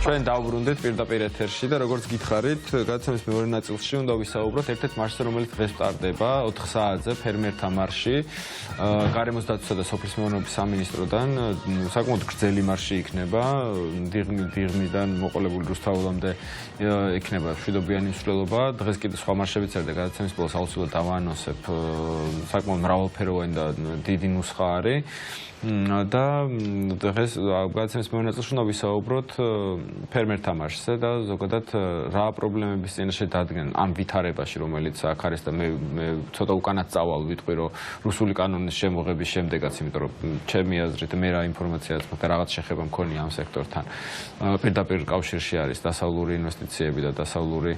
ჩვენ დავბრუნდით პირდაპირ ეთერში და როგორც გითხარით, გადაცემის მეორე ნაწილში უნდა ვისაუბროთ ერთ-ერთ მარშზე, რომელიც დღეს სტარტდება 4 საათზე ფერმერთა მარში. გარემოს დაცვისა და სოფლის მეურნეობის სამინისტროდან საკმაოდ გრძელი მარში იქნება, დიღმიდან მოყოლებული რუსთაველამდე იქნება მშვიდობიანი მსვლელობა. დღეს კიდე სხვა მარშებიც არის და გადაცემის ბოლოს აუცილებლად დავაანონსებ საკმაოდ მრავალფეროვანი და დიდი ნუსხა არის. და დღეს გადაცემის მეორე ნაწილში უნდა ვისაუბროთ ფერმერთა მარშზე და ზოგადად რა პრობლემების წინაშე დადგნენ ამ ვითარებაში, რომელიც აქ არის და მე ცოტა უკანაც წავალ ვიტყვი, რომ რუსული კანონის შემოღების შემდეგაც, იმიტომ რომ ჩემი აზრით მე რა ინფორმაციაა და რაღაც შეხება მქონია ამ სექტორთან. პირდაპირ კავშირში არის დასავლური ინვესტიციები და დასავლური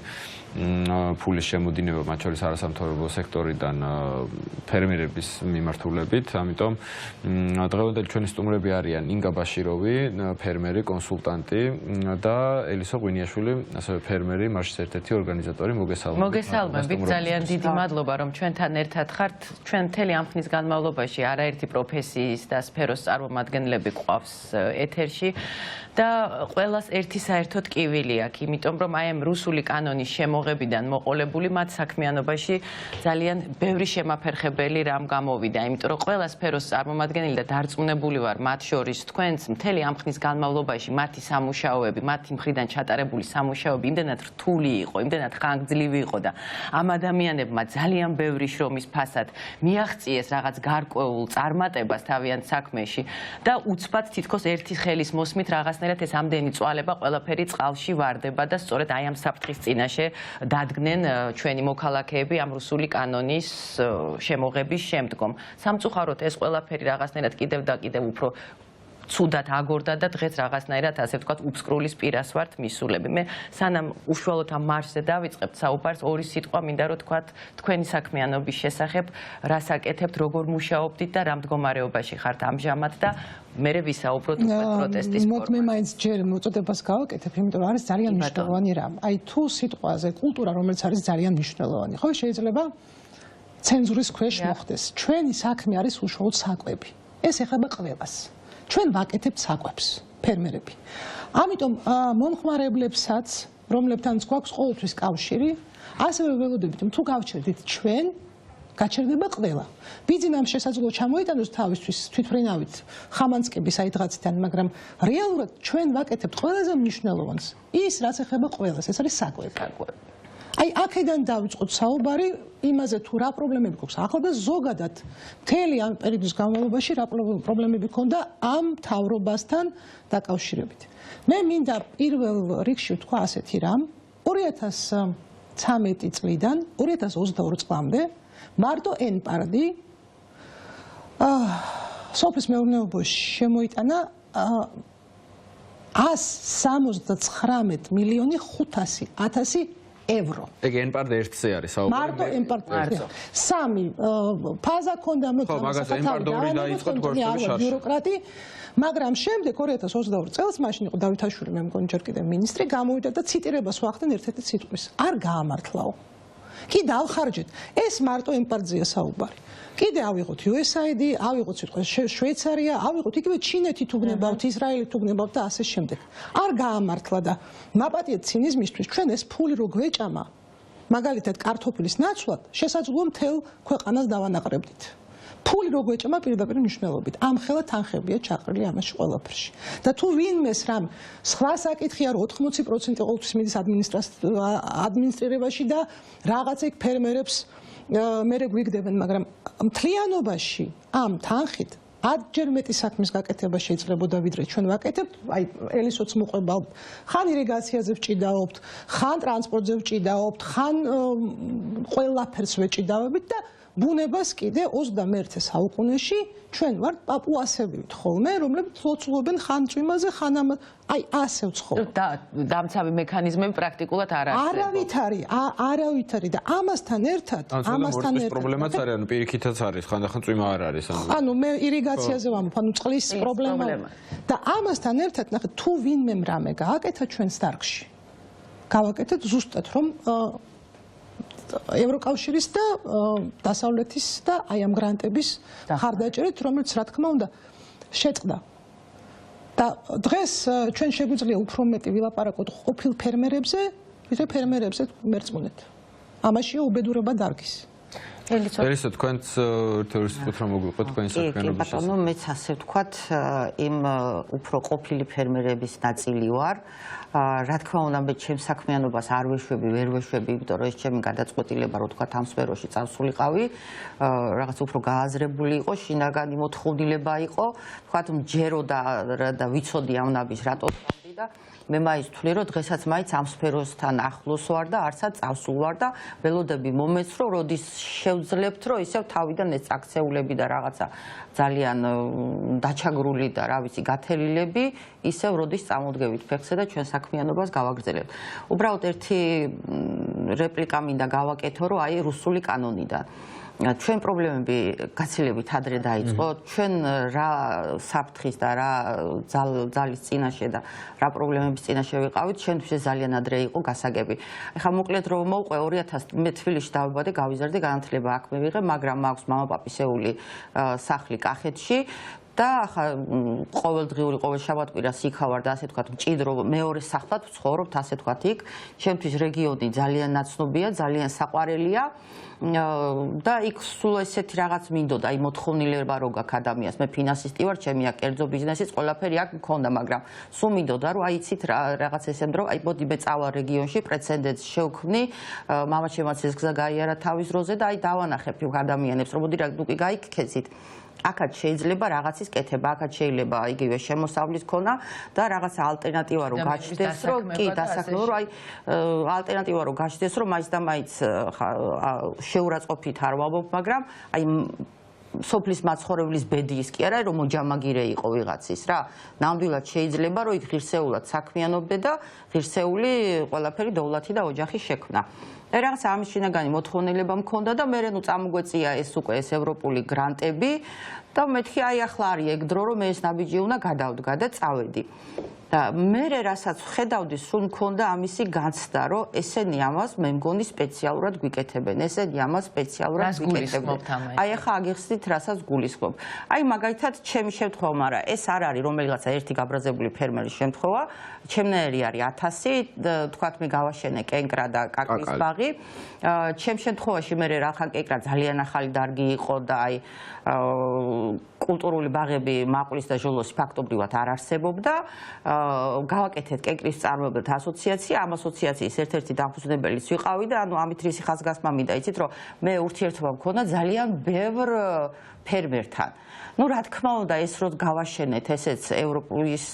ფულის შემოდინება, მათ შორის არასამთავრობო სექტორიდან ფერმერების მიმართულებით, ამიტომ დღევანდელი ჩვენი სტუმრები არიან ინგა ბაშიროვი, ფერმერი, კონსულტანტი და ელისო ღვინიაშვილი, ასევე ფერმერი, მარშის ერთ-ერთი ორგანიზატორი. მოგესალმებით, ძალიან დიდი მადლობა, რომ ჩვენთან ერთად ხართ. ჩვენ მთელი ამ ხნის განმავლობაში არაერთი პროფესიის და სფეროს წარმომადგენლები გვყავს ეთერში და ყველას ერთი საერთო ტკივილი აქვს, იმიტომ რომ აი ამ რუსული კანონის შემოღებიდან მოყოლებული მათ საქმიანობაში ძალიან ბევრი შემაფერხებელი რამ გამოვიდა, იმიტომ რომ ყველა სფეროს წარმომადგენელი და დარწმუნებული ვარ მათ შორის თქვენც მთელი ამ ხნის განმავლობაში მათი სამუშაოები, მათი მხრიდან ჩატარებული სამუშაოები იმდენად რთული იყო, იმდენად ხანგრძლივი იყო და ამ ადამიანებმა ძალიან ბევრი შრომის ფასად მიაღწიეს რაღაც გარკვეულ წარმატებას თავიანთ საქმეში და უცბად თითქოს ერთი ხელის მოსმით რაღაცნაირად ეს ამდენი წვალება ყველაფერი წყალში ვარდება და სწორედ აი ამ საფრთხის წინაშე დადგნენ ჩვენი მოქალაქეები ამ რუსული კანონის შემოღების შემდგომ. სამწუხაროდ ეს ყველაფერი რაღაცნაირად კიდევ და კიდევ უფრო ცუდად აგორდა და დღეს რაღაცნაირად ასე ვთქვათ უფსკრულის პირას ვართ მისულები. მე სანამ უშუალოდ ამ მარშზე დავიწყებთ საუბარს, ორი სიტყვა მინდა რომ თქვათ თქვენი საქმიანობის შესახებ, რას აკეთებთ, როგორ მუშაობდით და რა მდგომარეობაში ხართ ამჟამად და მერე ვისაუბროთ უკვე პროტესტის ფორმაზე. მე მაინც ჯერ მოწოდებას გავაკეთებ, იმიტომ რომ არის ძალიან მნიშვნელოვანი რამ. აი თუ სიტყვაზე კულტურა, რომელიც არის ძალიან მნიშვნელოვანი, ხო შეიძლება ცენზურის ქვეშ მოხდეს. ჩვენი საქმე არის უშუალოდ საკვები. ეს ეხება ყველას. ჩვენ ვაკეთებთ საკვებს, ფერმერები. ამიტომ მომხმარებლებსაც, რომლებთანაც გვაქვს ყოველთვის კავშირი, ასევე ველოდებით, თუ გავჩერდით ჩვენ, გაჩერდება ყველა. ბიძინამ შესაძლოა ჩამოიტანოს თავისთვის თვითმფრინავით ხამანწკები საიდღაციდან, მაგრამ რეალურად ჩვენ ვაკეთებთ ყველაზე მნიშვნელოვანს. ის, რაც ეხება ყველას, ეს არის საკვები. აი აქედან დავიწყოთ საუბარი იმაზე თუ რა პრობლემები გვაქვს ახლა და ზოგადად მთელი ამ პერიოდის განმავლობაში რა პრობლემები ქონდა ამ მთავრობასთან დაკავშირებით. მე მინდა პირველ რიგში ვთქვა ასეთი რამ 2013 წლიდან 2022 წლამდე მარტო ენპარდი სოფლის მეურნეობაში შემოიტანა 179 მილიონი 500.000 евро. ეგ ენპარდ ერთზე არის საუბარი. მარტო ენპარდ. სამი ფაზა ქონდა ბიუროკრატი, მაგრამ შემდეგ 2022 წელს მაშინ იყო დავითაშვილი, მე მგონი ჯერ კიდევ მინისტრი, გამოვიდა და ციტირებას ვახდენ ერთ-ერთი სიტყვის. არ გაამართლაო. კი დავხარჯეთ. ეს მარტო ენპარდზეა საუბარი. კიდე ავიღოთ USAID, ავიღოთ სიტყვა შვეიცარია, ავიღოთ იგივე ჩინეთი თუ გნებავთ, ისრაელი თუ გნებავთ და ასე შემდეგ. არ გაამართლა და მაპატიეთ ცინიზმისთვის ჩვენ ეს ფული რო გვეჭამა, მაგალითად კარტოფილის ნაცვლად, შესაძლოა მთელ ქვეყანას დავანაყრებდით. ფული რო გვეჭამა პირდაპირ მნიშვნელობით. ამხელა თანხებია ჩაყრილი ამაში ყველაფერში. და თუ ვინმეს რამ სხვა საკითხია რომ 80% ყოველთვის მიდის ადმინისტრირებაში და რაღაც ეგ ფერმერებს მერე გვიგდებენ, მაგრამ მთლიანობაში ამ თანხით 10-ჯერ მეტი საქმის გაკეთება შეიძლებოდა ვიდრე ჩვენ ვაკეთებთ. აი ელისოც მოყვებავთ, ხან ირიგაციაზე ვჭიდაობთ, ხან ტრანსპორტზე ვჭიდაობთ, ხან ყველაფერს ვეჭიდავებით და ბუნებას კიდე 21 საუკუნეში ჩვენ ვართ პაპუასები ხოლმე, რომლებიც ლოცულობენ ხან წვიმაზე, ხან ამ აი ასე ვცხოვრობთ. და დამცავი მექანიზმები პრაქტიკულად არ არსებობს. არავითარი და ამასთან ერთად პრობლემაც არის, ანუ პირიქითაც არის, ხანდახან წვიმა არ არის. ანუ მე ირიგაციაზე ვამბობ, ანუ წყლის პრობლემა და ამასთან ერთად ნახეთ, თუ ვინმე რამე გააკეთა ჩვენს დარგში. გავაკეთეთ ზუსტად რომ ევროკავშირის და დასავლეთის და აი ამ გრანტების ხარდაჭერით, რომელიც რა თქმა უნდა შეწყდა. და დღეს ჩვენ შეგვიძლია უფრო მეტი ვილაპარაკოთ ყოფილ ფერმერებზე, ვიდრე ფერმერებზე მერწმუნეთ. ამაშია უბედურება დარგის. ელისო, თქვენც თეორიულად რომ მოგვიყვეთ თქვენი საქმიანობის შესახებ. კი, ბატონო, მეც ასე ვთქვათ, იმ უფრო ყოფილი ფერმერების ნაწილი ვარ. რა თქმა უნდა, მე ჩემს საქმიანობას არ ვეშვები, ვერ ვეშვები, იმიტომ რომ ეს ჩემი გადაწყვეტილება, რო ვთქვათ, ამ სფეროში წავსულიყავი, რაღაც უფრო გააზრებული იყო, შინაგანი მოთხოვნილება იყო, ვთქვათ, მჯეროდა და ვიცოდი ამ ნაბიჯს რატო ვთქვი და მე მაინც ვთვლი, რომ დღესაც მაინც ამ სფეროსთან ახლოს ვარ და არცად წავსულ ვარ და ველოდები მომეც, რომ როდის შევძლებთ, რომ ისევ თავიდან ეს აქცეულები და რაღაცა ძალიან დაჩაგრული და რა ვიცი, გათელილები, ისევ როდის წამოდგებით ფეხზე და ჩვენ საქმიანობას გავაგრძელებთ. უბრალოდ ერთი რეპლიკა მინდა გავაკეთო, რომ აი რუსული კანონიდან ჩვენ პრობლემები გაცილებით ადრე დაიწყო. ჩვენ რა საფრთხის და რა ძალის წინაშე და რა პრობლემების წინაშე ვიყავით, ჩვენთვის ძალიან ადრე იყო გასაგები. ეხლა მოკლედ რომ მოვყვე 2000 მე თბილისში დავიბადე, გავიზარდე, განათლება აქ მივიღე, მაგრამ მაქვს მამა-პაპისეული სახლი კახეთში. და ახლა ყოველდღიური ყოველ შაბათ-კვირას იქ ვარ და ასე ვთქვათ, მჭიდრო მეორე სახლად ვცხოვრობთ, ასე ვთქვათ იქ. ჩემთვის რეგიონი ძალიან ნაცნობია, ძალიან საყვარელია. და იქ სულ ესეთი რაღაც მინდოდა, აი მოთხოვნილება რო გაქვს ადამიანს. მე ფინანსისტი ვარ, ჩემი აქ კერძო ბიზნესიც ყველაფერი აქ მქონდა, მაგრამ სულ მინდოდა რომ აი იცით რაღაც ესემ რომ აი მოდი მე წავალ რეგიონში, პრეცედენტს შევქმნი, მამაჩემაც ეს გზა გაიარა თავის დროზე და აი დავანახებ ადამიანებს, რომ მოდი რა უკვე გაიქცეთ. აქაც შეიძლება რაღაცის კეთება, აქაც შეიძლება იგივე შემოსავლის ქონა და რაღაცა ალტერნატივა რო გაჩნდეს, რომ კი დასაქმებო, რომ აი ალტერნატივა რო გაჩნდეს, რომ მაინც და მაინც შეურაცხყოფით არ ვამბობ, მაგრამ აი სოფლის მაცხოვრებლის ბედიის კი არა, რომ მოჯამაგირე იყო ვიღაცის რა. ნამდვილად შეიძლება, რომ იქ ღირსეულად საქმიანობდე და ღირსეული ყველაფერი დოვლათი და ოჯახი შექმნა. რაღაც ამის შინაგანი მოთხოვნილება მქონდა და მე ნუ წამოგვეწია ეს უკვე ეს ევროპული გრანტები და მეთქი აი ახლა არის ეგ დრო რომ მე ეს ნაბიჯი უნდა გადავდგა და წავედი. და მე რასაც ხედავდი, სულ მქონდა ამისი განცდა, რომ ესენი ამას მე მგონი სპეციალურად გვიკეთებენ, ესენი ამას სპეციალურად გვიკეთებენ. აი ახლა აგიხსნით, რასაც გულისხმობ. აი მაგალითად, ჩემი შემთხვევა, მაგრამ ეს არ არის რომელიღაცა ერთი გაბრაზებული ფერმერის შემთხვევა, ჩემნაირი არის 1000, თქვათ მე გავაშენე კენკრა და კაკლის ბაღი. ჩემ შემთხვევაში მე რახან კენკრა ძალიან ახალი დარგი იყო და აი კულტურული ბაღები მაყულის და ჟოლოსი ფაქტობრივად არ არსებობდა. გავაკეთეთ კენკრის წარმოებელთა ასოციაცია, ამ ასოციაციის ერთ-ერთი დამფუძნებელიც ვიყავი და ანუ ამით რისი ხაზგასმა მინდა, იცით რომ მე ურთიერთობა მქონდა ძალიან ბევრ ფერმერთან. ნუ რა თქმა უნდა ეს რო გავაშენეთ, ესეც ევროპის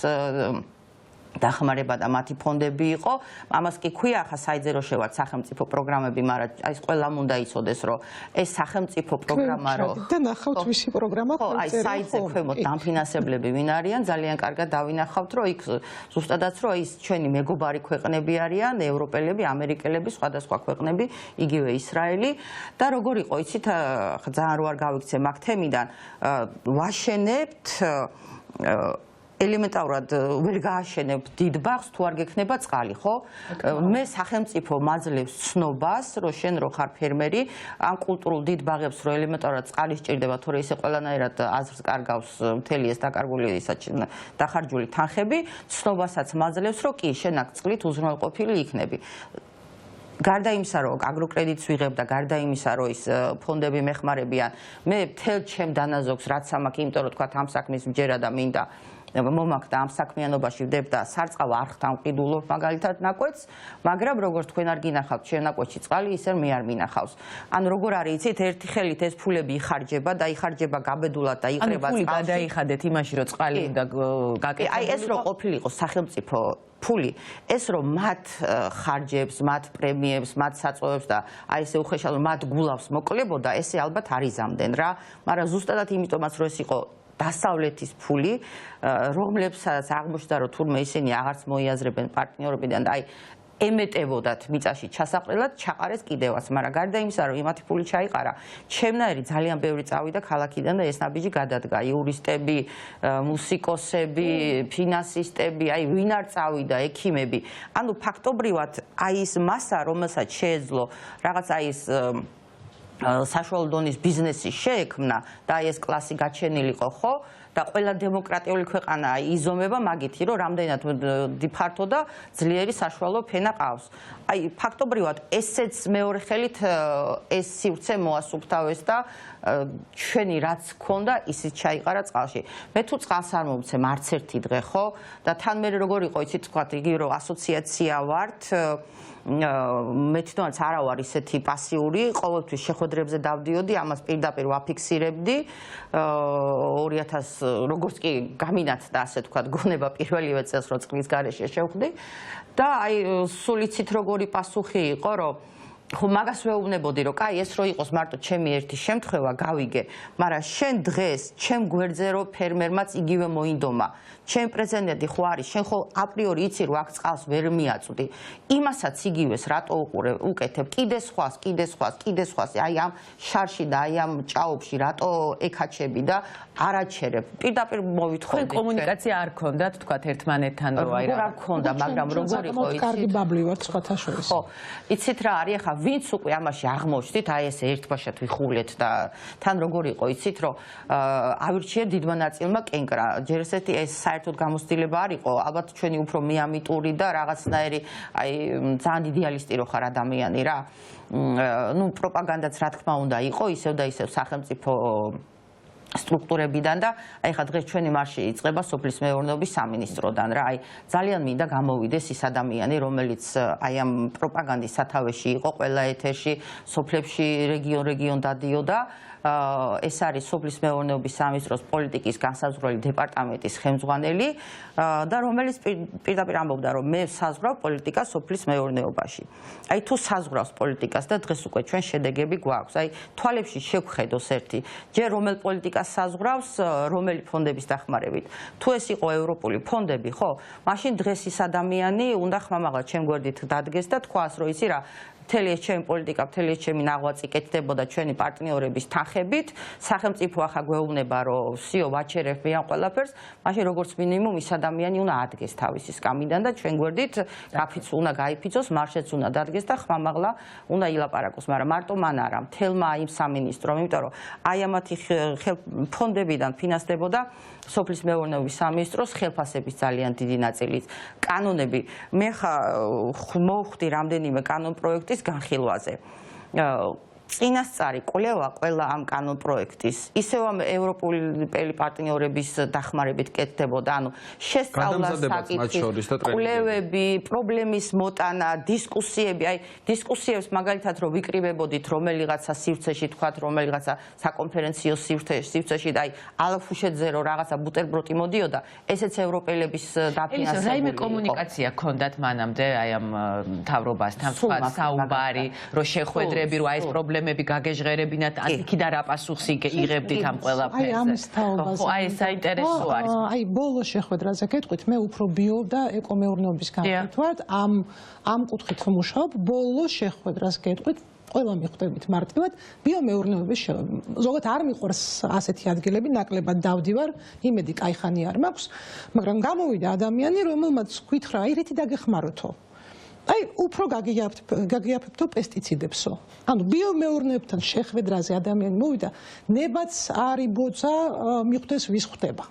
დახმარება და მათი ფონდები იყო. ამას კი ქვია, ახლა საიძე რო შევართ სახელმწიფო პროგრამები, მაგრამ აი ყველამ უნდა იცოდეს, რომ ეს სახელმწიფო პროგრამა რო და ნახავთ ვისი პროგრამა ხო, აი საიძე ქვემოთ დამფინანსებლები ვინ არიან, ძალიან კარგად დავინახავთ, რომ იქ ზუსტადაც რომ ის ჩვენი მეგობარი ქვეყნები არიან, ევროპელები, ამერიკელები, სხვადასხვა ქვეყნები, იგივე ისრაელი და როგორ იყო, იცით, ძალიან რო არ გავიქცე მაგ თემიდან, ვაშენებთ ელემენტარულად ვერ გააშენებთ დიდ ბაღს თუ არ გექნება წყალი, ხო? მე სახელმწიფო მაძლევს ცნობას, რომ შენ რო ხარ ფერმერი, ამ კულტურულ დიდ ბაღებს რო ელემენტარულად წყალი სჭირდება, თორე ისე ყველანაირად აზრს კარგავს მთელი ეს დაკარგული დახარჯული თანხები, ცნობასაც მაძლევს, რომ კი, შენ აქ წყლით უზრუნველყოფილი იქნები. გარდა იმისა, რომ აგროკრედიტს ვიღებ და გარდა იმისა, რომ ის ფონდები მეხმარებიან, მე მთელ ჩემ დანაზოგს რაც ამაკ, იმიტომ რომ თქვა ამ საქმის მჯერა და მინდა მომაკვდა ამ საქმიანობაში ვდებ და სარწყავ არ ხთამყიდულობ მაგალითად ნაკვეთს, მაგრამ როგორც თქვენ არ გინახავთ შენ ნაკვეთში წყალი, ისე მე არ მინახავს. ანუ როგორ არის, იცით, ერთი ხელით ეს ფულები იხარჯება და იხარჯება გაბედულად და იყრება წყალში. ანუ ფული გადაიხადეთ იმაში, რომ წყალი უნდა გაკეთებულიყო. აი ეს რო ყოფილიყო სახელმწიფო ფული, ეს რომ მათ ხარჯებს, მათ პრემიებს, მათ საწვევებს და აი ესე უხეშად მათ გულავს მოკლებოდა, ესე ალბათ არ იზამდნენ რა, მაგრამ ზუსტადად იმიტომაც რომ ეს იყო დასავლეთის ფული, რომლებსაც აღმოჩნდა, რომ თურმე ისინი აღარც მოიაზრებენ პარტნიორობიდან და აი ემეტებოდათ მიწაში ჩასაყრელად, ჩაყარეს კიდევაც, მაგრამ გარდა იმისა, რომ იმათი ფული ჩაიყარა, ჩემნაირი ძალიან ბევრი წავიდა ქალაქიდან და ეს ნაბიჯი გადადგა. იურისტები, მუსიკოსები, ფინანსისტები, აი ვინ არ წავიდა, ექიმები. ანუ ფაქტობრივად აი ის მასა, რომელსაც შეეძლო რაღაც აი ეს საშუალო დონის ბიზნესი შეექმნა და აი ეს კლასი გაჩენილიყო, ხო? და ყველა დემოკრატიული ქვეყანა იზომება მაგითი, რომ რამდენად ფართო და ძლიერი საშუალო ფენა ყავს. აი ფაქტობრივად ესეც მეორე ხელით ეს სივრცე მოასუფთავეს და ჩვენი რაც ქონდა ისიც ჩაიყარა წყალში. მე თუ წყალს არ მომცემ არც ერთი დღე ხო და თან მე როგორ იყო იცით თქვა იგივე რომ ასოციაცია ვართ მე თვითონაც არა ვარ ისეთი პასიური, ყოველთვის შეხვედრებზე დავდიოდი, ამას პირდაპირ ვაფიქსირებდი 2000 როგორც კი გამინათდა ასე თქვა გონება პირველივე წელს რო წყლის გარეშე შევხვდი და აი სულ იცით როგორი პასუხი იყო რომ ხო მაგას ვეუბნებოდი რომ კაი ეს რო იყოს მარტო ჩემი ერთი შემთხვევა გავიგე, მაგრამ შენ დღეს ჩემ გვერდზე რო ფერმერმაც იგივე მოინდომა. ჩემ პრეზიდენტი ხო არის, შენ ხო აპრიორი იცი რომ აქ წყალს ვერ მიაწვდი. იმასაც იგივეს რატო უკეთებ? კიდე სხვას, აი ამ შარში და აი ამ ჭაობში რატო ეკაჩები და არაჩერებ. პირდაპირ მოვითხოვდი. კომუნიკაცია არ ქონდათ თქვათ ერთმანეთთან რომ აი რა ქონდა, მაგრამ როგორ იყო იცით? კარგი ბაბლი ვარ სხვათა შორის. ხო, იცით რა არის ახლა ვინც უკვე ამაში აღმოჩნდით, აი ესე ერთბაშად ვიხულეთ და თან როგორ იყო იცით რომ ავირჩიე დიდმა ნაწილმა კენკრა. ჯერ ესეთი ეს საერთოდ გამოცდილება არ იყო, ალბათ ჩვენი უფრო მეამიტური და რაღაცნაირი აი ძალიან იდეალისტი რო ხარ ადამიანი რა. ნუ პროპაგანდაც რა თქმა უნდა იყო ისევ და ისევ სახელმწიფო სტრუქტურებიდან და აი ხა დღეს ჩვენი მარში იწყება სოფლის მეურნეობის სამინისტროდან რა. აი ძალიან მინდა გამოვიდეს ის ადამიანი, რომელიც აი ამ პროპაგანდის სათავეში იყო ყველა ეთერში, სოფლებში რეგიონ დადიოდა. ეს არის სოფლის მეურნეობის სამინისტროს პოლიტიკის განსაზღვრელი დეპარტამენტის ხელმძღვანელი და რომელიც პირდაპირ ამბობდა რომ მე საზღვრავ პოლიტიკას სოფლის მეურნეობაში. აი თუ საზღვრავს პოლიტიკას და დღეს უკვე ჩვენ შედეგები გვაქვს. აი თვალებში შევხედოს ერთი. ჯერ რომელ პოლიტიკას საზღვრავს, რომელი ფონდების დახმარებით. თუ ეს იყო ევროპული ფონდები, ხო? მაშინ დღეს ის ადამიანი უნდა ხმამაღლა ჩემ გვერდით დადგეს და თქვას რომ იცი რა მთელი ეს ჩემი პოლიტიკა, მთელი ეს ჩემი ნაღვაწი კეთდებოდა ჩვენი პარტნიორების თანხებით. სახელმწიფო ახლა გვეუბნება, რომ სიო ვაჩერებ მე ამ ყველაფერს, მაშინ როგორც მინიმუმ ის ადამიანი უნდა ადგეს თავისი სკამიდან და ჩვენ გვერდით უნდა გაიფიცოს, მარშეთს უნდა დადგეს და ხმამაღლა უნდა ილაპარაკოს, მაგრამ მარტო მან არა, მთელმა იმ სამინისტრომ, იმიტომ რომ აი ამათი ფონდებიდან ფინანსდებოდა სოფლის მეურნეობის სამინისტროს ხელფასების ძალიან დიდი ნაწილიც. კანონები, მე მოვხვდი რამდენიმე კანონ პროექტის განხილვაზე. წინასწარი კვლევა ყველა ამ კანონ პროექტის ისევ ამ ევროპული პარტნიორების დახმარებით კეთდებოდა, ანუ შესწავლა საკითხი, კვლევები, პრობლემის მოტანა, დისკუსიები, აი დისკუსიებს მაგალითად რომ ვიკრიბებოდით რომელიღაცა სივრცეში, თქვათ რომელიღაცა საკონფერენციო სივრცეში და აი ალაფუშეთზე რომ რაღაცა ბუტერბროტი მოდიოდა, ესეც ევროპელების დაფინანსებული. რაიმე კომუნიკაცია ქონდათ მანამდე აი ამ მთავრობასთან, თქვათ საუბარი, რომ შეხვედრები, რომ აი ეს პრობლემები გაგეჟღერებინათ, იქიდან რა პასუხს იღებდით ამ ყველაფერზე. აი ამის თაობაზე. ხო, აი ეს საინტერესო არის. აი ბოლო შეხვედრაზე გეტყვით, მე უფრო ბიო და ეკომეურნეობის განხილვით ვარ, ამ კუთხით ვმუშაობ, ბოლო შეხვედრას გეტყვით, ყველა მიხვდებით მარტივად, ბიომეურნეობის ზოგადად არ მიყვარს ასეთი ადგილები, ნაკლებად დავდივარ, იმედი კაიხანი არ მაქვს, მაგრამ გამოვიდა ადამიანი, რომელმაც გითხრა, აი რითი დაგეხმაროთო. აი უფრო გაგიაფებთო პესტიციდებსო. ანუ ბიომეურნეობთან შეხვედრაზე ადამიანი მოვიდა, ნებაც არ იბოძა, მიხვდეს ვის ხვდება.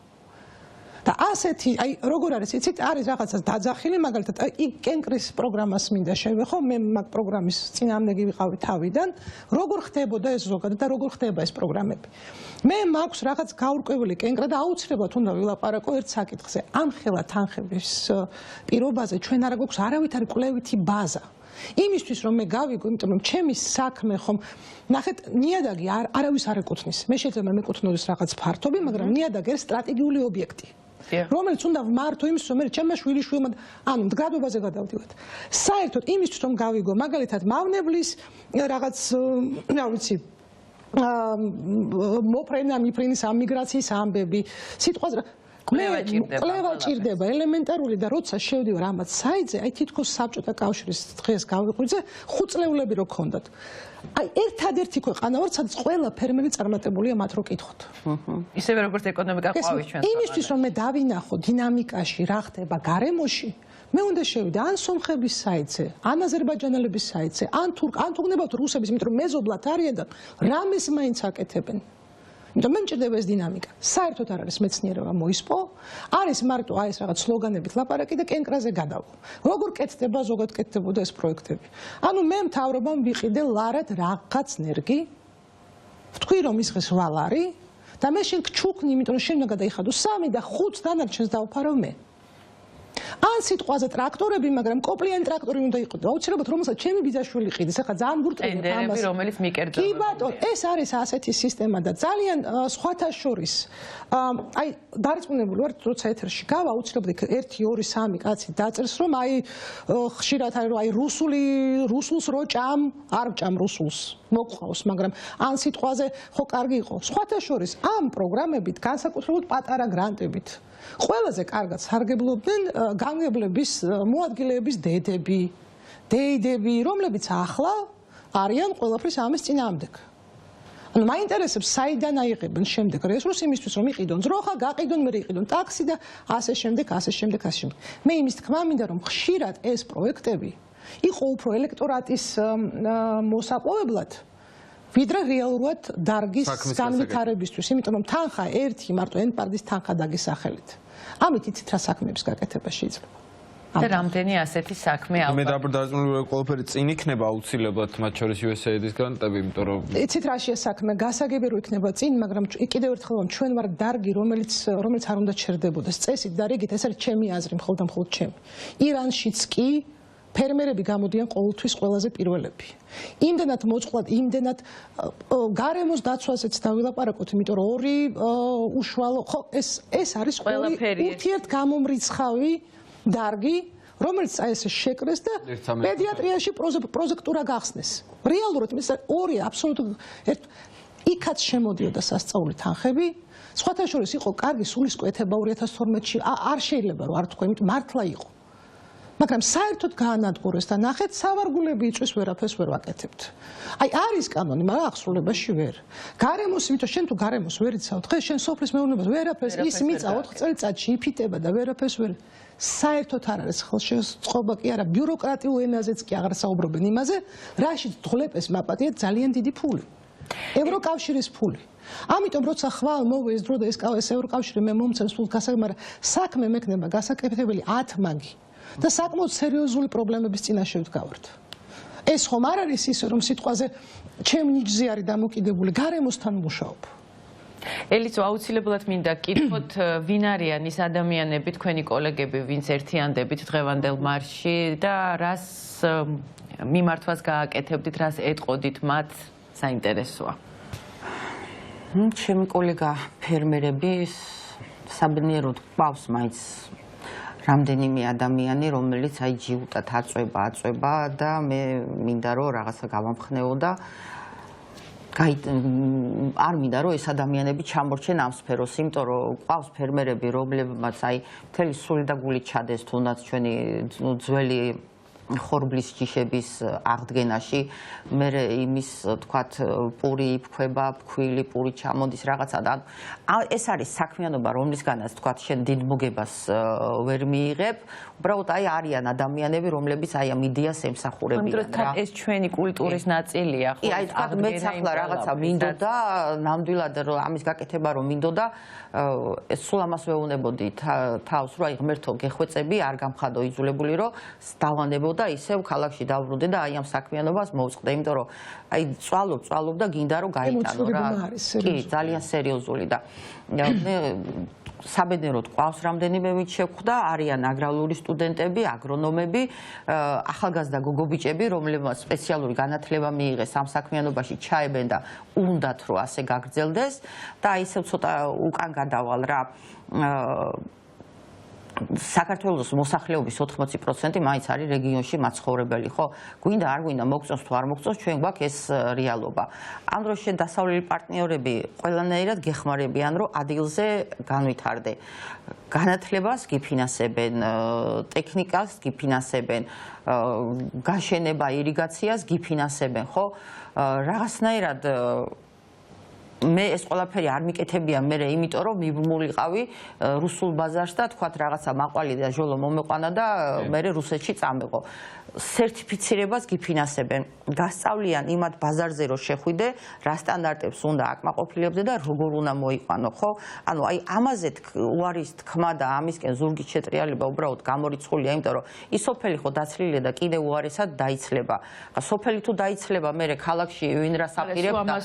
და ასეთი, აი როგორ არის, იცით, არის რაღაცას დაძახილი, მაგალითად, აი კენკრის პროგრამას მინდა შევეხო, მე მაგ პროგრამის წინააღმდეგი ვიყავი თავიდან, როგორ ხდებოდა ეს ზოგადად და როგორ ხდება ეს პროგრამები. მე მაქვს რაღაც გაურკვეველი კენკრა და აუცილებლად უნდა ვილაპარაკო ერთ საკითხზე. ამ ხელა თანხების პირობაზე ჩვენ არ გვაქვს არავითარი კვლევითი ბაზა. იმისთვის რომ მე გავიგო, იმიტომ რომ ჩემი საქმე ხომ ნახეთ, ნიადაგი არავის არ ეკუთვნის. მე შეიძლება მეკუთვნოდეს რაღაც ფართობი, მაგრამ ნიადაგი არის სტრატეგიული ობიექტი. რომელიც უნდა ვმართო იმისთვის, რომ მე ჩემმა შვილიშვილმა, ანუ მდგრადობაზე გადავდივართ. საერთოდ იმისთვის, რომ გავიგო, მაგალითად, მავნებლის რაღაც, რა ვიცი, მოფრენა, მიფრენის ამიგრაციის ამბები, სიტყვაზე კვლევა ჭირდება, ელემენტარული და როცა შევდივარ ამათ საიტზე, აი თითქოს საბჭოთა კავშირის დღეს გავიყვიძე, 5 წლეულები რო ქონდათ. აი ერთადერთი ქვეყანა ვარ, სადაც ყველა ფერმერი წარმატებულია მათ რო კითხოთ. ისევე როგორც ეკონომიკა ყვავის ჩვენ. იმისთვის რომ მე დავინახო დინამიკაში რა ხდება გარემოში, მე უნდა შევიდე ან სომხების საიტზე, ან აზერბაიჯანელების საიტზე, ან თუ გნებავთ რუსების, იმიტომ რომ მეზობლად არიან და რამეს მაინც აკეთებენ. იმიტომ მე მჭირდება ეს დინამიკა. საერთოდ არ არის მეცნიერება მოისპო, არის მარტო აი ეს რაღაც სლოგანებით ლაპარაკი და კენკრაზე გადავალ. როგორ კეთდება, ზოგად კეთდებოდა ეს პროექტები. ანუ მე მთავრობამ ვიყიდე ლარად რაღაც ნერგი, ვთქვი რომ ის დღეს ვალარი და მე შენ გჩუქნი, იმიტომ რომ შენ უნდა გადაიხადო 3 და 5 დანარჩენს დავფარავ მე. ან სიტყვაზე ტრაქტორები, მაგრამ კოპლიანი ტრაქტორი უნდა იყოს. აუცილებლად რომელსაც ჩემი ბიძაშვილი ყიდის, ახლა ძალიან ვურტყევთ ამას. ტენდერები, რომელიც მიკერძება. კი ბატონო, ეს არის ასეთი სისტემა და ძალიან სხვათა შორის აი დარწმუნებული ვარ, როცა ეთერში გავა, აუცილებლად 1, 2, 3 კაცი დაწერს, რომ აი ხშირად არის რომ აი რუსულს რო ჭამ, არ ჭამ რუსულს. მოყავს, მაგრამ ან სიტყვაზე ხო კარგი იყო. სხვათა შორის ამ პროგრამებით, განსაკუთრებულად პატარა გრანტებით ყველაზე კარგად სარგებლობდნენ გამგებლების მოადგილეების დეიდები, რომლებიც ახლა არიან ყველაფრის ამის წინააღმდეგ. ანუ მაინტერესებს საიდან აიღებენ შემდეგ რესურს იმისთვის რომ იყიდონ ძროხა, გაყიდონ, მე იყიდონ ტაქსი და ასე შემდეგ. მე იმის თქმა მინდა რომ ხშირად ეს პროექტები იყო უფრო ელექტორატის მოსაპოვებლად ვიდრე რეალურად დარგის განვითარებისთვის, იმიტომ რომ თანხა ერთი მარტო ენპარდის თანხა დაგისახელით. ამით იცით რა საქმეების გაკეთება შეიძლება. და რამდენი ასეთი საქმე ალბათ. მე დარწმუნებული ყველაფერი წინ იქნება აუცილებლად, მათ შორის USAID-ის გრანტები, იმიტომ რომ იცით რა შეა საქმე, გასაგები რო იქნება წინ, მაგრამ კიდევ ერთხელ რომ ჩვენ ვართ დარგი, რომელიც არ უნდა ჩერდებოდეს. წესით და რიგით, ეს არის ჩემი აზრი, მხოლოდ ჩემი. ირანშიც კი ფერმერები გამოდიან ყოველთვის ყველაზე პირველები. იმდენად მოწყვლად, იმდენად გარემოს დაცვასაც დავილაპარაკოთ, იმიტომ რომ ორი უშუალო, ხო, ეს არის ურთიერთგამომრიცხავი დარგი, რომელიც აი ესე შეკრეს და პედიატრიაში პროჟექტურა გახსნეს. რეალურად ეს ორი აბსოლუტურად იქაც შემოდიოდა სასწაული თანხები. სხვათა შორის იყო კარგი სულისკვეთება 2012-ში, არ შეიძლება რომ არ თქვა, იმიტომ მართლა იყო. მაგრამ საერთოდ გაანადგურეს და ნახეთ, სავარგულები იწვის ვერაფერს ვერ ვაკეთებთ. აი არის კანონი, მაგრამ აღსრულებაში ვერ. გარემოს, იმიტომ შენ თუ გარემოს ვერ იცავ, დღეს შენ სოფლის მეურნეობას ვერაფერს ის მიწა 4 წელიწადში იფიტება და ვერაფერს ვერ. საერთოდ არ არის ხელშეწყობა კი არა, ბიუროკრატიულ ენაზეც კი აღარ საუბრობენ იმაზე, რაშიც დღლეპეს მაპატია ძალიან დიდი ფული. ევროკავშირის ფული. ამიტომ როცა ხვალ მოვა ეს დრო და ეს ევროკავშირი მე მომცემს ფულს გასაგებ, მაგრამ საქმე მექნება გასაკეთებელი 10 მაგი. და საკმაოდ სერიოზული პრობლემების წინაშე ვდგავართ. ეს ხომ არ არის ისე რომ სიტყვაზე ჩემ ნიჭზე არის დამოკიდებული, გარემოსთან მუშაობ. ელიცო, აუცილებლად მინდა გკითხოთ, ვინ არიან ის ადამიანები, თქვენი კოლეგები, ვინც ერთიანდებით დღევანდელ მარშში და რას მიმართვას გააკეთებდით, რას ეტყოდით მათ, საინტერესოა. ჩემი კოლეგა ფერმერები საბედნიეროდ ყავს მაინც რამდენიმე ადამიანი, რომელიც აი ჯიუტად აწვება და მე მინდა რომ რაღაცა გავამხნეო და არ მინდა რომ ეს ადამიანები ჩამორჩენ ამ სფეროს, იმიტომ რომ ყავს ფერმერები, რომლებმაც აი მთელი სული და გული ჩადეს თუნდაც ჩვენი ძველი ხორბლის ჯიშების აღდგენაში, მე იმის თქვათ პური იფქვება, ფქვილი პური ჩამოდის რაღაცა და ეს არის საქმიანობა, რომლისგანაც თქვათ შენ დიდ მოგებას ვერ მიიღებ, უბრალოდ აი არიან ადამიანები, რომლებიც აი ამ იდეას ემსახურებიან რა. ეს ჩვენი კულტურის ნაწილია, ხო? აი თქვათ მეც ახლა რაღაცა მინდოდა, ნამდვილად რომ ამის გაკეთება რომ მინდოდა, სულ ამას ვეუბნებოდი თავს, რომ აი ღმერთო გეხვეწები, არ გამხადო იძულებული რომ დავანებო და ისევ ქალაქში დავბრუნდე და აი ამ საქმიანობას მოვწყდე, იმიტომ რომ აი წვალობ და გინდა რომ გაიტანო რა. კი, ძალიან სერიოზული და საბედნიეროდ ყავს რამდენიმე ვინც შევხვდა, არიან აგრარული სტუდენტები, აგრონომები, ახალგაზრდა გოგობიჭები, რომლებმაც სპეციალური განათლება მიიღეს ამ საქმიანობაში ჩაებენ და უნდათ რომ ასე გაგრძელდეს და ისევ ცოტა უკან გადავალ რა. საქართველოს მოსახლეობის 80% მაინც არის რეგიონში მაცხოვრებელი, ხო? გვინდა არ გვინდა მოგწონს თუ არ მოგწონს, ჩვენ გვაქვს ეს რეალობა. ამ დროში დასავლელი პარტნიორები ყველანაირად გეხმარებიან, რომ ადგილზე განვითარდე. განათლებას გიფინანსებენ, ტექნიკას გიფინანსებენ, გაშენება, ირიგაციას გიფინანსებენ, ხო? რაღაცნაირად მე ეს ყველაფერი არ მიკეთებია მე იმიტომ რომ მიბმულიყავი რუსულ ბაზარს და თქვათ რაღაცა მაყვალი და ჟოლო მომეყვანა და მე რუსეთში წამეყო სერტიფიცირებას გიფინანსებენ გასწავლიან იმათ ბაზარზე რომ შეხვიდე რა სტანდარტებს უნდა აკმაყოფილებდე და როგორ უნდა მოიყვანო ხო ანუ აი ამაზე უარის თქმა და ამისკენ ზურგით შეტრიალება უბრალოდ გამორიცხულია იმიტომ რომ ის სოფელი ხო დაცლილია და კიდე უარესად დაიცლება სოფელი თუ დაიცლება მე ქალაქში ვინ რას აპირებ და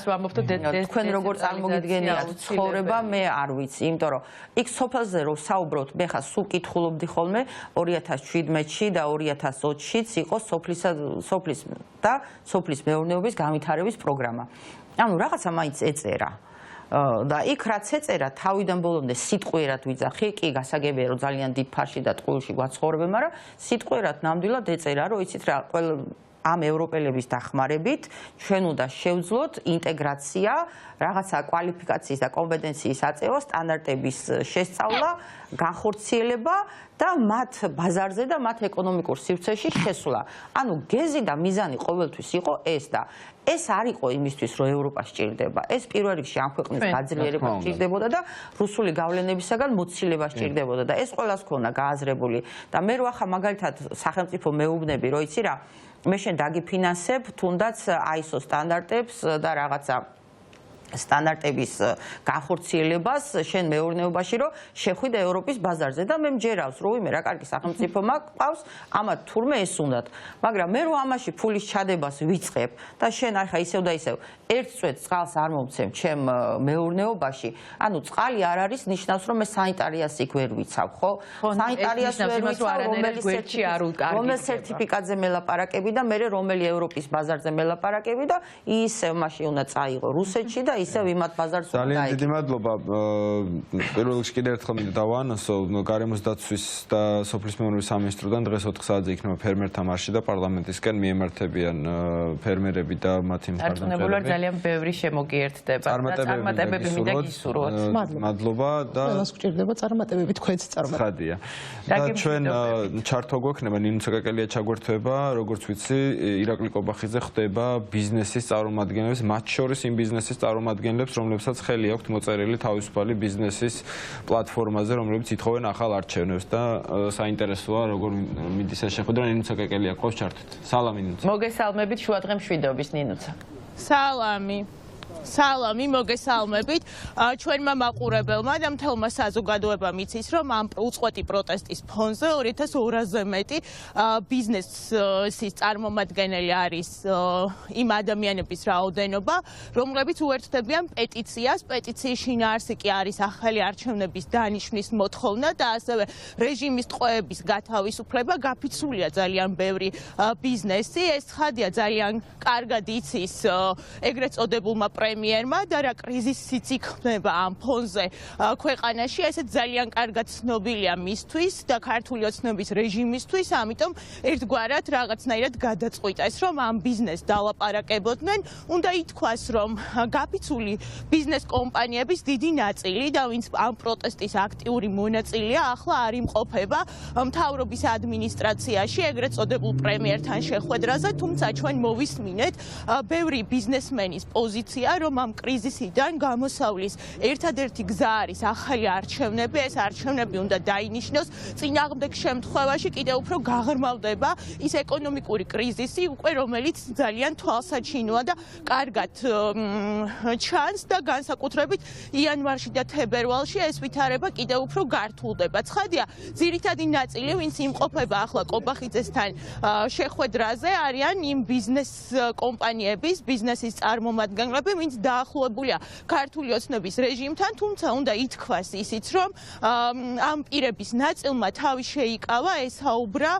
თქვენ როგორ წარმოგიდგენიათ ცხოვრება მე არ ვიცი იმიტომ რომ იქ სოფელზე რომ საუბრობთ მე ხა სულ კითხულობდი ხოლმე 2017-ში და 2020-შიც იყო სოფლის და სოფლის მეურნეობის განვითარების პროგრამა. ანუ რაღაცა მაინც ეწერა. და იქ რაც ეწერა თავიდან ბოლომდე სიტყვიერად ვიძახი, კი გასაგებია რომ ძალიან დიდ ფარში და ტყუილში გვაცხოვრებენ, მაგრამ სიტყვიერად ნამდვილად ეწერა, რომ იცით რა, ამ ევროპელების დახმარებით ჩვენ უნდა შევძლოთ ინტეგრაცია, რაღაცა კვალიფიკაციის და კომპეტენციის აწევა, სტანდარტების შესწავლა, განხორციელება და მათ ბაზარზე და მათ ეკონომიკურ სივრცეში შესვლა. ანუ გეზი და მიზანი ყოველთვის იყო ეს და ეს არ იყო იმისთვის, რომ ევროპა სჭირდება. ეს პირველ რიგში ამ ქვეყნის გაძლიერება სჭირდებოდა და რუსული გავლენებისაგან მოცილება სჭირდებოდა და ეს ყველას ქონა გააზრებული. და მე რო ახლა მაგალითად სახელმწიფო მეუბნები, რო იცი რა, მე შენ დაგიფინანსებ თუნდაც ISO სტანდარტებს და რაღაცა სტანდარტების განხორციელებას შენ მეურნეობაში რომ შეხვიდე ევროპის ბაზარზე და მე მჯერავს რომ იმე რა კარგი სახელმწიფო მაქვს ამათ თურმე ეს უნდათ მაგრამ მე რომ ამაში ფულის ჩადებას ვიწყებ და შენ ახლა ისევ და ისევ ერთ წვეთს წყალს არ მომცემ ჩემ მეურნეობაში ანუ წყალი არ არის ნიშნავს რომ მე სანიტარიას იქ ვერ ვიცავ ხო სანიტარიას ვერ ვიცავ რომელი სერტიფიკატზე მელაპარაკები და მე რომელი ევროპის ბაზარზე მელაპარაკები და ისევ მაშინ უნდა წაიღო რუსეთში და ისევ იმათ ბაზარს უნდა ძალიან დიდი მადლობა პირველ რიგში კიდევ ერთხელ მინდა დავაანონსო გარემოს დაცვის და სოფლის მეურნეობის სამინისტროდან დღეს 4 საათზე იქნება ფერმერთა მარში და პარლამენტისკენ მიემართებიან ფერმერები და მათი მხარდამჭერები ძალიან ბევრი შემოგიერთდება და წარმატებები მინდა გისურვოთ მადლობა და ყველას გვჭირდება წარმატებები თქვენც წარმატებები და ჩვენ ჩართვა გვექნება ნინო ცაკაკელია ჩაგვერთვება როგორც ვიცი ირაკლი კობახიძე ხდება ბიზნესის წარმომადგენლებს მათ შორის იმ ბიზნესის წარმომადგენლებს რომლებსაც ხელი აქვთ მოწერილი თავისუფალი ბიზნესის პლატფორმაზე რომლებიც ითხოვენ ახალ არჩევნებს და საინტერესოა როგორ მიდის ეს შეხვედრა ნინო ცაკაკელია ყავს ჩართვით სალამი ნინო მოგესალმებით შუადღე მშვიდობის ნინოცა სალამი მოგესალმებით ჩვენმა მაყურებელმა და მთელმა საზოგადოებამ იცის რომ ამ უწყვეტი პროტესტის ფონზე 2200-ზე მეტი ბიზნესის წარმომადგენელი არის იმ ადამიანების რაოდენობა რომლებიც უერთდებიან პეტიციას პეტიციის შინაარსი კი არის ახალი არჩევნების დანიშვნის მოთხოვნა და ასევე რეჟიმის ტყვეების გათავისუფლება გაფიცულია ძალიან ბევრი ბიზნესი ეს ცხადია ძალიან კარგად იცის ეგრეთ წოდებულმა პრემიერმა და რა კრიზისიც იქნება ამ ფონზე ქვეყანაში, ესეც ძალიან კარგად ცნობილია მისთვის და ქართული ოცნების რეჟიმისთვის, ამიტომ ერთგვარად რაღაცნაირად გადაწყვიტა ეს, რომ ამ ბიზნესს დალაპარაკებოდნენ, უნდა ითქვას, რომ გაფიცული ბიზნეს კომპანიების დიდი ნაწილი და ვინც ამ პროტესტის აქტიური მონაწილეა, ახლა არ იმყოფება მთავრობის ადმინისტრაციაში, ეგრეთ წოდებულ პრემიერთან შეხვედრაზე, თუმცა ჩვენ მოვისმინეთ ბევრი ბიზნესმენის პოზიცია რომ ამ კრიზისიდან გამოსავლის ერთადერთი გზა არის ახალი არჩევნები, ეს არჩევნები უნდა დაინიშნოს წინააღმდეგ შემთხვევაში კიდევ უფრო გაღრმავდება ის ეკონომიკური კრიზისი, უკვე რომელიც ძალიან თვალსაჩინოა და კარგად ჩანს და განსაკუთრებით იანვარში და თებერვალში ეს ვითარება კიდევ უფრო გართულდება. ცხადია, ძირითადი ნაწილი, ვინც იმყოფება ახლა კობახიძესთან შეხვედრაზე, არიან იმ ბიზნეს კომპანიების, ბიზნესის წარმომადგენლები, ვინც დაახლოებულია ქართული ოცნების რეჟიმთან, თუმცა უნდა ითქვას ისიც, რომ ამ პირების ნაწილმა თავი შეიკავა, ესაუბრა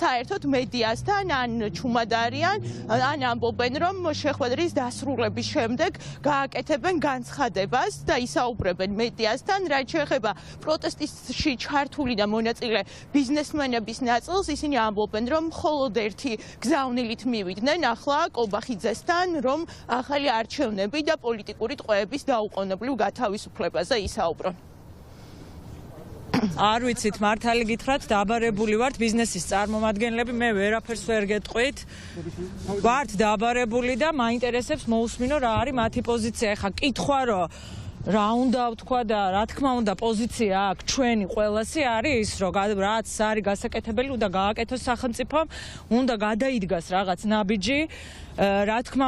საერთოდ მედიასთან, ან ჩუმად არიან, ან ამბობენ, რომ შეხვედრის დასრულების შემდეგ გააკეთებენ განცხადებას და ისაუბრებენ მედიასთან, რაც შეეხება პროტესტში ჩართული და მონაწილე ბიზნესმენების ნაწილს, ისინი ამბობენ, რომ მხოლოდ ერთი გზავნილით მივიდნენ ახლა კობახიძესთან, რომ ახალი არჩევნები და პოლიტიკური ტყვეების დაუყოვნებლივ გათავისუფლებაზე ისაუბრონ. არ ვიცით, მართალი გითხრათ, დაბარებული ვართ ბიზნესის წარმომადგენლები, მე ვერაფერს ვერ გეტყვით. ვართ დაბარებული და მაინტერესებს მოусმინო რა არის მათი პოზიცია. ეხა კითხვა რომ რა უნდა ვთქვა და რა თქმა უნდა პოზიცია აქვს ჩვენი ყველასი არის ის რომ რაც არის გასაკეთებელი უნდა გააკეთოს სახელმწიფომ, უნდა გადაიდგას რაღაც ნაბიჯი, რა თქმა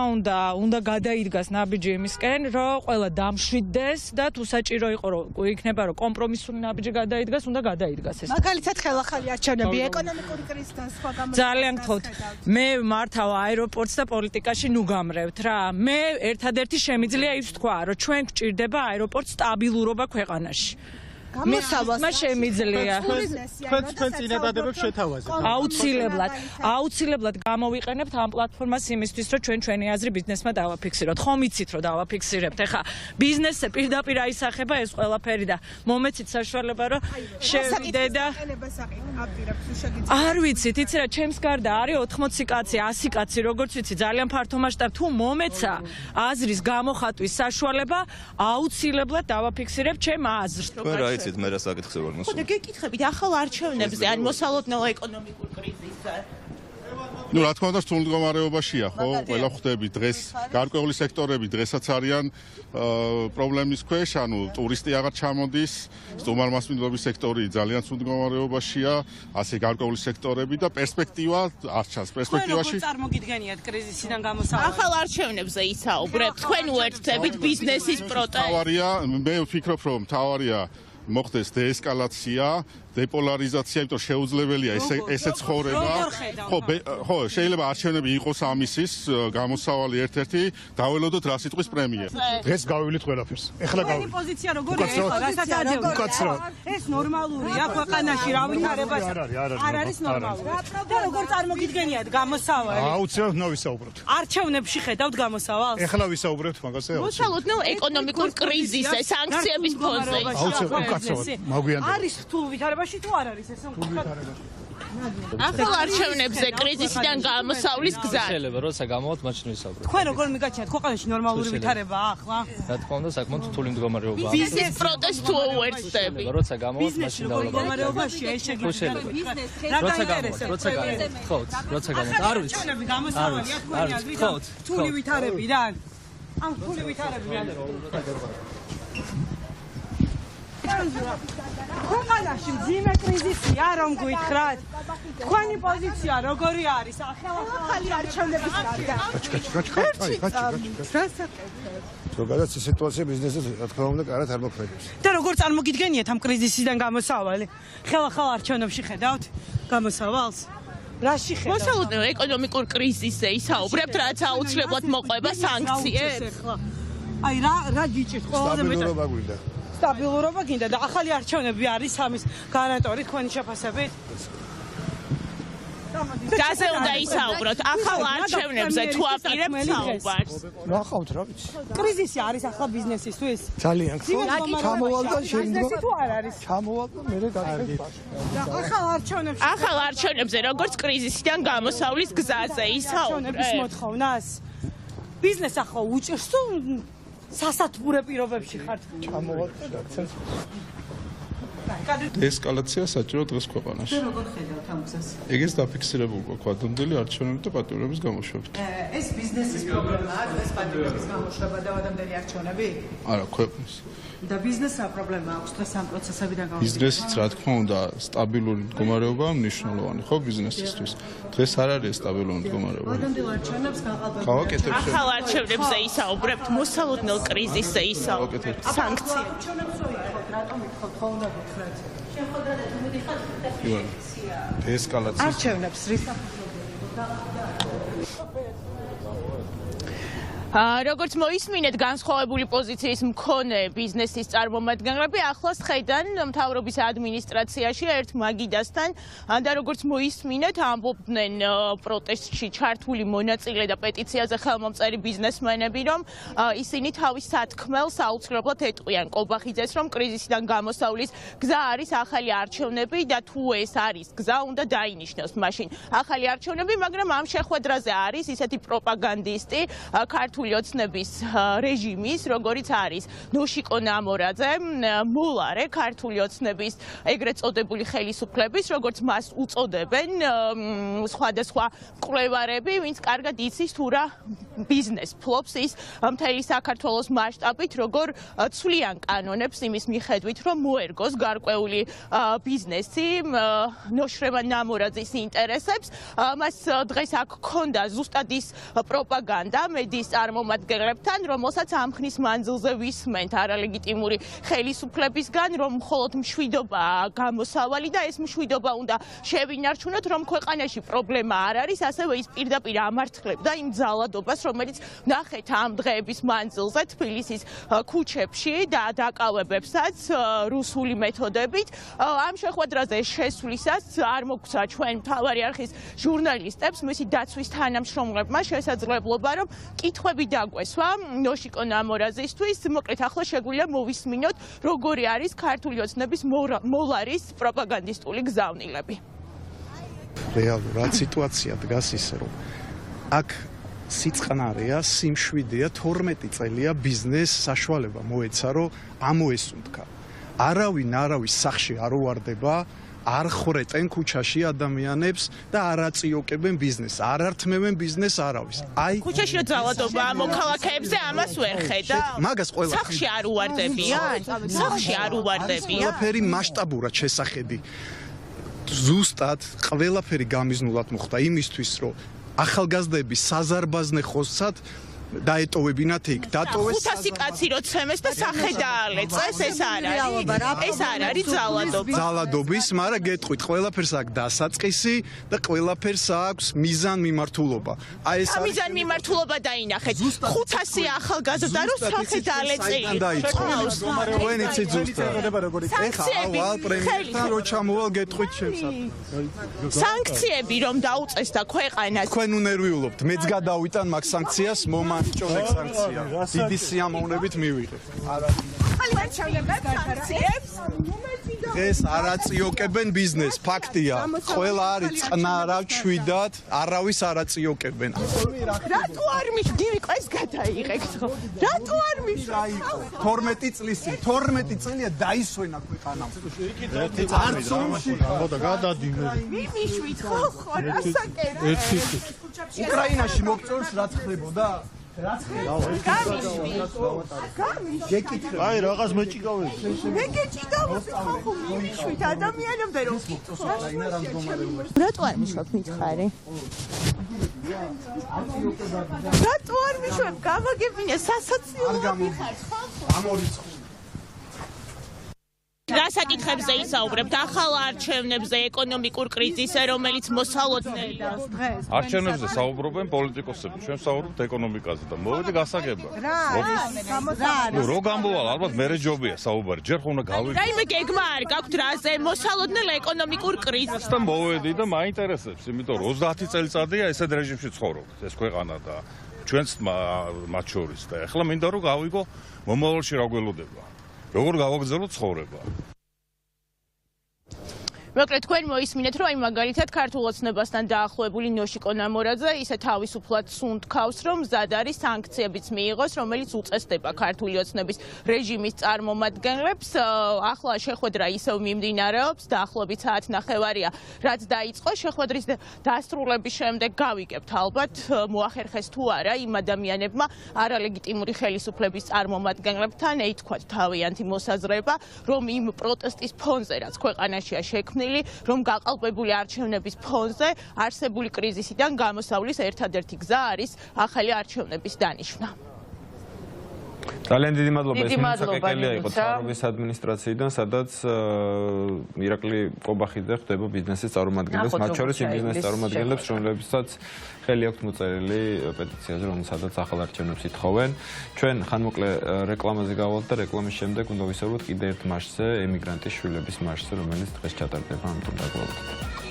უნდა გადაიდგას ნაბიჯი იმისკენ, რომ ყველა დამშვიდდეს და თუ საჭირო იყო რომ იქნება რომ კომპრომისული ნაბიჯი გადაიდგას, უნდა გადაიდგას ეს. მაგალითად ხელახალი არჩევნები ეკონომიკური კრიზისთან სხვა გამო ძალიან გთხოვთ. მე მართავ აეროპორტს და პოლიტიკაში ნუ გამრევთ რა. მე ერთადერთი შემიძლია ის თქვა, რომ ჩვენ გვჭირდება აეროპორტს სტაბილურობა ქვეყანაში. გამოსავალს შემიძლია. თქვენ წინადადებებს შეთავაზეთ. აუცილებლად გამოვიყენებთ ამ პლატფორმას იმისთვის, რომ ჩვენი აზრი ბიზნესმა დავაფიქსიროთ. ხომ იცით, რომ დავაფიქსირებთ. ეხა ბიზნესზე პირდაპირ აისახება ეს ყველაფერი და მომეცით საშუალება, რომ შევიდე და არ ვიცით, იცი რა, ჩემს გარდა არის 80 კაცი, 100 კაცი, როგორც ვიცი, ძალიან ფართო მასშტაბი. თუ მომეცა აზრის გამოხატვის საშუალება, აუცილებლად დავაფიქსირებ ჩემ აზრს. იცით მე რა საკითხი ვარ მოსული. ხო და გეკითხებით ახალ არჩევნებზე ან მოსალოდნელო ეკონომიკურ კრიზისზე. ნუ რა თქმა უნდა რთულ მდგომარეობაშია ხო ყველა ხვდები დღეს გარკვეული სექტორები დღესაც არიან პრობლემის ქვეშ ანუ ტურისტი აღარ ჩამოდის სტუმართმასპინძლობის სექტორი ძალიან ცუდ მდგომარეობაშია ასე გარკვეული სექტორები და პერსპექტივა არ ჩანს პერსპექტივაში როგორ წარმოგიდგენიათ კრიზისიდან გამოსავალი ახალ არჩევნებზე ისაუბრებთ თქვენ უერთდებით ბიზნესის პროტესტს თავარია მე ვფიქრობ რომ თავარია მოხდეს დეესკალაცია დეპოლარიზაცია, იმიტომ შეუძლებელია ესე ცხოვრება. ხო, შეიძლება არჩევნები იყოს ამისის გამოსავალი ერთ-ერთი, დაველოდოთ რა სიტყვის პრემია. დღეს გავივლით ყველაფერს. ეხლა გავივლით. პოზიცია როგორია ეხლა, რასაც აჯობთ. ეს ნორმალურია ქვეყანაში რა ვითარებაში. არ არის ნორმალური. და როგორ წარმოგიდგენიათ გამოსავალი? აუცილებლად ნოვისაუბროთ. არჩევნებში ხედავთ გამოსავალს? ეხლა ვისაუბრებთ მაგაზე. მოსალოდნელ ეკონომიკურ კრიზისზე, სანქციების ფონზე. აუცილებლად უკაცრავად. მაგვიანდება. არის რთულ ვითარებაში თუ არ არის ესე ვთქვათ? ახალ არჩევნებზე კრიზისიდან გამოსავლის გზა. შეიძლება როცა გამოვთ მაშინ ვისაუბროთ. თქვენ როგორ მიგაჩნიათ ქვეყანაში ნორმალური ვითარებაა ახლა? რა თქმა უნდა საკმაოდ რთული მდგომარეობაა. ბიზნეს პროტესტს თუ უერთდები. როცა გამოვთ მაშინ დავლაბარაკოთ. მდგომარეობაში ეს შეგიძლიათ. როცა გამოვთ. როცა გამოვთ. არ ვიცი. არჩევნები გამოსავალია თქვენი აზრით? რთული ვითარებიდან. ამ რთული ვითარებიდან. ქვეყანაში მძიმე კრიზისია, რომ გითხრათ. თქვენი პოზიცია როგორი არის? ახალი არჩევნების გარდა. ზოგადად სიტუაცია ბიზნესის რა თქმა უნდა კარად არ მოქმედებს. და როგორ წარმოგიდგენიათ ამ კრიზისიდან გამოსავალი? ხელახალ არჩევნებში ხედავთ გამოსავალს? რაში ხედავთ? მოსალოდნელ ეკონომიკურ კრიზისზე ისაუბრებთ, რაც აუცილებლად მოყვება სანქციებს. აი რა გიჭირთ ყველაზე მეტად? სტაბილურობა გვინდა. სტაბილურობა გინდა და ახალი არჩევნები არის ამის გარანტორი თქვენი შეფასებით? გაზე უნდა ისაუბროთ, ახალ არჩევნებზე თუ აპირებთ საუბარს. ნახავთ რა ვიცი. კრიზისი არის ახლა ბიზნესისთვის? ძალიან ჩამოვალ და ბიზნესი თუ არ არის? ჩამოვალ და მე გადაგიხდა. ახალ არჩევნებზე როგორც კრიზისიდან გამოსავლის გზაზე ისაუბრებთ. მოთხოვნას ბიზნეს ახლა უჭერს თუ სასათბურე პირობებში ხართ? ჩამოვალ და აქცენტს ესკალაცია საჭირო დღეს ქვეყანაში. როგორ ხედავთ ამ გზას? ეგეც დაფიქსირებული გვაქვს ადრინდელი არჩევნები და პატიმრების გამოშვებით. ეს ბიზნესის პრობლემაა, დღეს პატიმრების გამოშვება და ადრინდელი არჩევნები? არა, ქვეყნის. და ბიზნესმა პრობლემა აქვს დღეს ამ პროცესებიდან გამოშვება. ბიზნესიც რა თქმა უნდა სტაბილური მდგომარეობაა მნიშვნელოვანი, ხო ბიზნესისთვის. დღეს არ არის სტაბილური მდგომარეობა. ადრინდელ არჩევნებს გაყალბებთ. გავაკეთებ ახალ არჩევნებზე ისაუბრებთ, მოსალოდნელ კრიზისზე ისაუბრებთ. სანქციები. რატომ ითხოვთ ხო უნდა გითხრათ? ესკალაცია. არჩევნებს რის როგორც მოისმინეთ განსხვავებული პოზიციის მქონე ბიზნესის წარმომადგენლები ახლას ხედან მთავრობის ადმინისტრაციაში ერთ მაგიდასთან და როგორც მოისმინეთ ამბობდნენ პროტესტში ჩართული მონაწილე და პეტიციაზე ხელმომწერი ბიზნესმენები რომ ისინი თავის სათქმელს აუცილებლად ეტყვიან კობახიძეს რომ კრიზისიდან გამოსავლის გზა არის ახალი არჩევნები და თუ ეს არის გზა უნდა დაინიშნოს მაშინ ახალი არჩევნები მაგრამ ამ შეხვედრაზე არის ისეთი პროპაგანდისტი ქართული ქართული ოცნების რეჟიმის, როგორიც არის ნოშიკო ნამორაძე, მოლარე ქართული ოცნების ეგრეთ წოდებული ხელისუფლების, როგორც მას უწოდებენ სხვადასხვა მკვლევარები, ვინც კარგად იცის თუ რა ბიზნეს ფლობს ის მთელი საქართველოს მასშტაბით, როგორ ცვლიან კანონებს იმის მიხედვით, რომ მოერგოს გარკვეული ბიზნესი ნოშრემა ნამორაძის ინტერესებს. მას დღეს აქ ჰქონდა ზუსტად ის პროპაგანდა მედიის წარმომადგენლებთან, რომელსაც ამ ხნის მანძილზე ვისმენთ არალეგიტიმური ხელისუფლებისგან, რომ მხოლოდ მშვიდობაა გამოსავალი და ეს მშვიდობა უნდა შევინარჩუნოთ, რომ ქვეყანაში პრობლემა არ არის, ასევე ის პირდაპირ ამართლებდა იმ ძალადობას, რომელიც ნახეთ ამ დღეების მანძილზე თბილისის ქუჩებში და დაკავებებსაც რუსული მეთოდებით. ამ შეხვედრაზე შესვლისას არ მოგცა ჩვენ მთავარი არხის ჟურნალისტებს, მისი დაცვის თანამშრომლებმა შესაძლებლობა, რომ კითხვები დაგვესვა ნოშიკო ნამორაძისთვის. მოკლედ ახლა შეგვიძლია მოვისმინოთ, როგორი არის ქართული ოცნების მოლარის პროპაგანდისტული გზავნილები. რეალურად სიტუაცია დგას ისე, რომ აქ სიწყნარეა, სიმშვიდეა, 12 წელია ბიზნეს საშუალება მოეცა, რომ ამოესუნთქა. არავის სახში არ უვარდება, არ ხრეტენ ქუჩაში ადამიანებს და არ აწიოკებენ ბიზნესს, არ ართმევენ ბიზნესს არავის. ქუჩაში რა ძალადობაა მოქალაქეებზე, ამას ვერ ხედა. მაგას ყველა სახში არ უვარდებიან? სახში არ უვარდებიან? ყველაფერი მასშტაბურად შესახედი. ზუსტად ყველაფერი გამიზნულად მოხდა იმისთვის, რომ ახალგაზრდები საზარბაზნე ხოსად დაეტოვებინათ იქ. დატოვეს 500 კაცი როცემეს და სახე დაალეწეს, ეს არ არის. ეს არ არის ძალადობა. ძალადობის, მაგრამ გეტყვით, ყველაფერს აქვს დასაწყისი და ყველაფერს აქვს მიზან-მიმართულობა. აი ეს არის მიზან-მიმართულობა დაინახეთ. 500 ახალგაზრდა რო სახე დაალეწეს. თქვენ იცით ზუსტად. ეხა ავალ პრემიერთან რო ჩამოვალ გეტყვით ჩემსაც. სანქციები რომ დაუწესდა ქვეყანას. თქვენ უნერვიულობთ, მეც გადავიტან მაგ სანქციას მომან ჭოლეკ სანქცია. დიდი სიამოვნებით მივიღეთ. ეს არ აწიოკებენ ბიზნეს, ფაქტია. ყველა არის წყნარა, ჩვიდად, არავის არ აწიოკებენ. რატო არ მიხდივიყო ეს გადაიღეთ ხო? რატო არ მიშაიყო? 12 წლისი, 12 წელია დაისვენა ქვეყანა. არც ომში და გადადიმე. მიშვით ხო? რასაკერა? უკრაინაში მოგწონს რაც ხდებოდა? აი რაღაც მეჭიკავები. მე გეჭიდავთ ხო მიშვით ადამიანებზე რომ რატო არ მიშვათ მითხარი? რატო არ მიშვათ? გამაგებინე სასაცილოა მიხარ ხო? ამორიცხო რა საკითხებზე ისაუბრებთ? ახალ არჩევნებზე, ეკონომიკურ კრიზისზე, რომელიც მოსალოდნელი დღეს. არჩევნებზე საუბრობენ პოლიტიკოსები, ჩვენ საუბრობთ ეკონომიკაზე და მოვედი გასაგება. რო გამბოვალ, ალბათ მერე ჯობია საუბარი, ჯერ ხომ უნდა გავიგო. რაიმე გეგმა არ გაქვთ რაზე მოსალოდნელ ეკონომიკურ კრიზისს? და მოვედი და მაინტერესებს, იმიტომ რომ 30 წელიწადია ესეთ რეჟიმში ცხოვრობთ, ეს ქვეყანა და ჩვენც მათ შორის და ახლა მინდა რომ გავიგო მომავალში რა გველოდება. როგორ გავაგრძელოთ ცხოვრება? მოკლედ თქვენ მოისმინეთ, რომ აი მაგალითად ქართულ ოცნებასთან დაახლოებული ნოშიკო ნამორაძე ისე თავისუფლად სუნთქავს, რომ მზად არის სანქციებიც მიიღოს, რომელიც უწესდება ქართული ოცნების რეჟიმის წარმომადგენლებს. ახლა შეხვედრა ისევ მიმდინარეობს, დაახლოებით საათნახევარია, რაც დაიწყო. შეხვედრის დასრულების შემდეგ გავიგებთ ალბათ, მოახერხეს თუ არა იმ ადამიანებმა არალეგიტიმური ხელისუფლების წარმომადგენლებთან ეთქვათ თავიანთი მოსაზრება, რომ იმ პროტესტის ფონზე, რაც ქვეყანაშია შექმნილი, რომ გაყალბებული არჩევნების ფონზე არსებული კრიზისიდან გამოსავლის ერთადერთი გზა არის ახალი არჩევნების დანიშვნა. ძალიან დიდი მადლობა. ეს მისაკეკელია იყო თავრობის ადმინისტრაციიდან, სადაც ირაკლი ყობახიძე ხდება ბიზნესის წარმომადგენლებს, მათ შორის იმ ბიზნესის წარმომადგენლებს, რომლებსაც ხელი აქვთ მოწერილი პეტიციაზე, რომელსაც ახალ არჩევნებს ითხოვენ. ჩვენ ხანმოკლე რეკლამაზე გავალთ და რეკლამის შემდეგ უნდა ვისაუბროთ კიდე ერთ მარშზე, ემიგრანტის შვილების მარშზე, რომელიც დღეს ჩატარდება, ამიტომ დაგვალოთ.